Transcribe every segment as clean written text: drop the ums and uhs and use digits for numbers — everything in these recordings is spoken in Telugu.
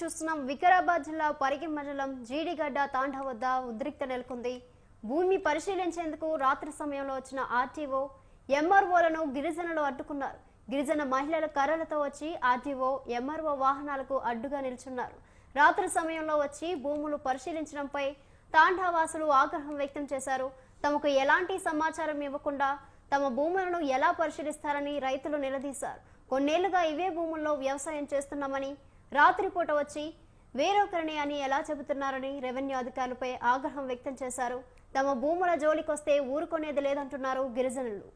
చూస్తున్నాం. వికారాబాద్ జిల్లా పరిగి మండలం జీడిగడ్డ తాండా వద్ద ఉద్రిక్త నెలకొంది. భూమి పరిశీలించేందుకు రాత్రి సమయంలో వచ్చిన ఆర్టీఓ ఎంఆర్ఓలను గిరిజనులు అడ్డుకున్నారు. గిరిజన మహిళల కర్రలతో వచ్చి ఆర్టీఓ ఎంఆర్ఓ వాహనాలకు అడ్డుగా నిల్చున్నారు. రాత్రి సమయంలో వచ్చి భూములు పరిశీలించడంపై తాండావాసులు ఆగ్రహం వ్యక్తం చేశారు. తమకు ఎలాంటి సమాచారం ఇవ్వకుండా తమ భూములను ఎలా పరిశీలిస్తారని రైతులు నిలదీశారు. కొన్నేళ్లుగా ఇవే భూముల్లో వ్యవసాయం చేస్తున్నామని, రాత్రిపూట వచ్చి వేరొకరిని అని ఎలా చెబుతున్నారని రెవెన్యూ అధికారులపై ఆగ్రహం వ్యక్తం చేశారు. తమ భూముల జోలికొస్తే ఊరుకునేది లేదంటున్నారు గిరిజనులు.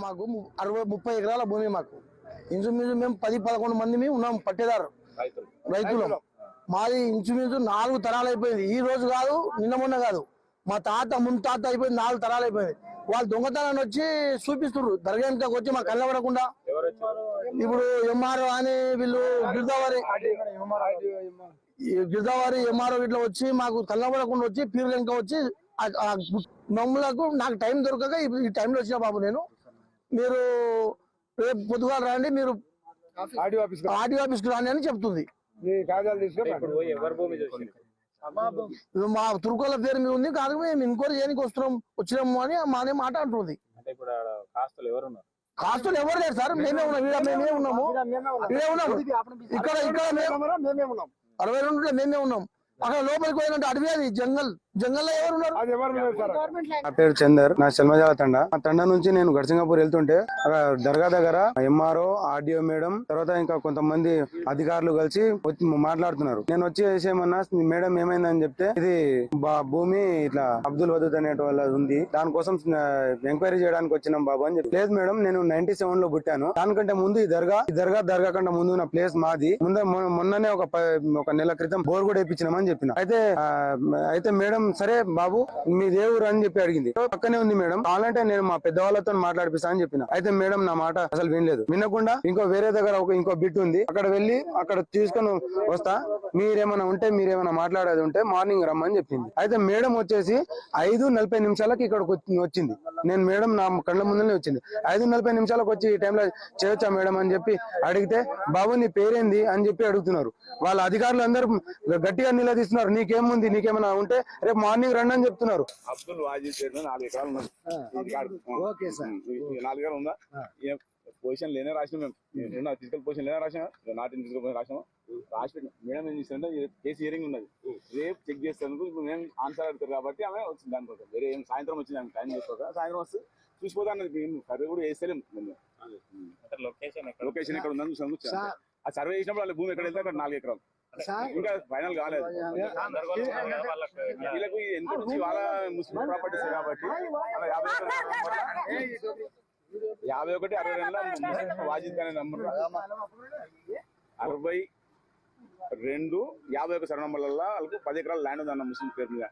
మాకు 30 ఎకరాల భూమి, మాకు ఇంచుమించు మేము 10-11 మంది ఉన్నాం పట్టేదారు రైతులు. మాది ఇంచుమించు 4 తరాలు అయిపోయింది. ఈ రోజు కాదు, నిన్న మొన్న కాదు, మా తాత ముత్తాత అయిపోయింది, 4 తరాలు అయిపోయింది. వాళ్ళు దొంగతనాన్ని వచ్చి చూపిస్తున్నారు దర్గానికి వచ్చి మాకు కళ్ళబడకుండా. ఇప్పుడు ఎంఆర్ఓ అని వీళ్ళు గిరిదావారి ఎంఆర్ఓ ఇట్లా వచ్చి మాకు కళ్ళబడకుండా వచ్చి పీర్లంక వచ్చి మమ్మలకు నాకు టైం దొరకక ఈ టైంలో వచ్చిన బాబు నేను, మీరు రేపు పొద్దుగాల రండి, మీరు ఆర్డీఓ ఆఫీస్కి రాండి అని చెప్తుంది. మా తుర్కోల పేరు మీద ఉంది కాదు, మేము ఎంక్వైరీ చేయడానికి వచ్చినాము అని మానే మాట అంటుంది. కాస్తులు ఎవరు లేరు సార్, మేమే ఉన్నాము ఇక్కడ 62 మేమే ఉన్నాం. అక్కడ లోపలికి పోయినట్టు అడవి, అది జంగల్లో ఎవరు ఉన్నారు? నా పేరు చందర్, నా చల్మజాల తండ. ఆ తండ నుంచి నేను గడ్సింగాపూర్ వెళ్తుంటే అక్కడ దర్గా దగ్గర ఎంఆర్ఓ, ఆర్డీఓ మేడం, తర్వాత ఇంకా కొంతమంది అధికారులు కలిసి మాట్లాడుతున్నారు. నేను వచ్చి ఏమన్నా, మేడం ఏమైందని చెప్తే ఇది భూమి ఇట్లా అబ్దుల్ వదూద్ అనే వాళ్ళది ఉంది, దానికోసం ఎంక్వైరీ చేయడానికి వచ్చినాం బాబు అని చెప్పి. లేదు మేడం, నేను 97 లో పుట్టాను, దానికంటే ముందు ఈ దర్గా కంటే ముందు ఉన్న ప్లేస్ మాది. మొన్ననే ఒక నెల క్రితం బోర్ కూడా వేయించినామని చెప్పిన. అయితే మేడం సరే బాబు మీ దేవురు అని చెప్పి అడిగింది. పక్కనే ఉంది మేడం, కావాలంటే నేను మా పెద్దవాళ్ళతో మాట్లాడిపిస్తా అని చెప్పిన. అయితే మేడం నా మాట అసలు వినలేదు. వినకుండా ఇంకో వేరే దగ్గర ఇంకో బిట్ ఉంది, అక్కడ వెళ్ళి అక్కడ తీసుకొని వస్తా, మీరేమైనా మాట్లాడేది ఉంటే మార్నింగ్ రమ్మని చెప్పింది. అయితే మేడం వచ్చేసి 5:40 నిమిషాలకి ఇక్కడికి వచ్చింది. నేను మేడం నా కళ్ళ ముందునే వచ్చింది. 5:40 నిమిషాలకు వచ్చి ఈ టైంలో చేయొచ్చా మేడం అని చెప్పి అడిగితే, బాబు నీ పేరేంది అని చెప్పి అడుగుతున్నారు. వాళ్ళ అధికారులు అందరూ గట్టిగా నిలదీస్తున్నారు, నీకేముంది, నీకేమైనా ఉంటే రేపు మార్నింగ్ రండి అని చెప్తున్నారు. అబ్దుల్ వాజీద్ 4 ఎకరాలు ఉన్నది. 4 ఎకరాలు ఉందా, పొజిషన్ లేనే రాసినాం మేము, ఫిజికల్ పొజిషన్ లేనే రాసినా, నాట్ ఇన్ ఫిజికల్ పొజిషన్ రాసినాము. రాసి పెట్టిన మేడం ఏం చేస్తుంటే కేసు హియరింగ్ ఉన్నది, రేపు చెక్ చేసేందుకు ఇప్పుడు మేము ఆన్సర్ అడుగుతారు కాబట్టి ఆమె వచ్చింది. దానికోసం వేరే ఏం సాయంత్రం వచ్చింది, ఆమె టైం చేసుకోక సాయంత్రం వస్తే చూసిపోతా అన్నది. మేము సర్వే కూడా వేస్తలేము, లొకేషన్ ఎక్కడ ఉందని చూసాము. ఆ సర్వే చేసినప్పుడు వాళ్ళ భూమి ఎక్కడ వెళ్తే అక్కడ 4 ఎకరాలు ఇంకా ఫైనల్ కాలేదు. వీళ్ళకు ఎంత నుంచి వాళ్ళ ముస్లిం ప్రాపర్టీస్ కాబట్టి 51 62 వాజిద్ అనే నంబర్ 62 51 సర్వ నంబర్లలో వాళ్ళకు 10 ఎకరాల ల్యాండ్ ఉందన్న ముస్లిం పేరు మీద.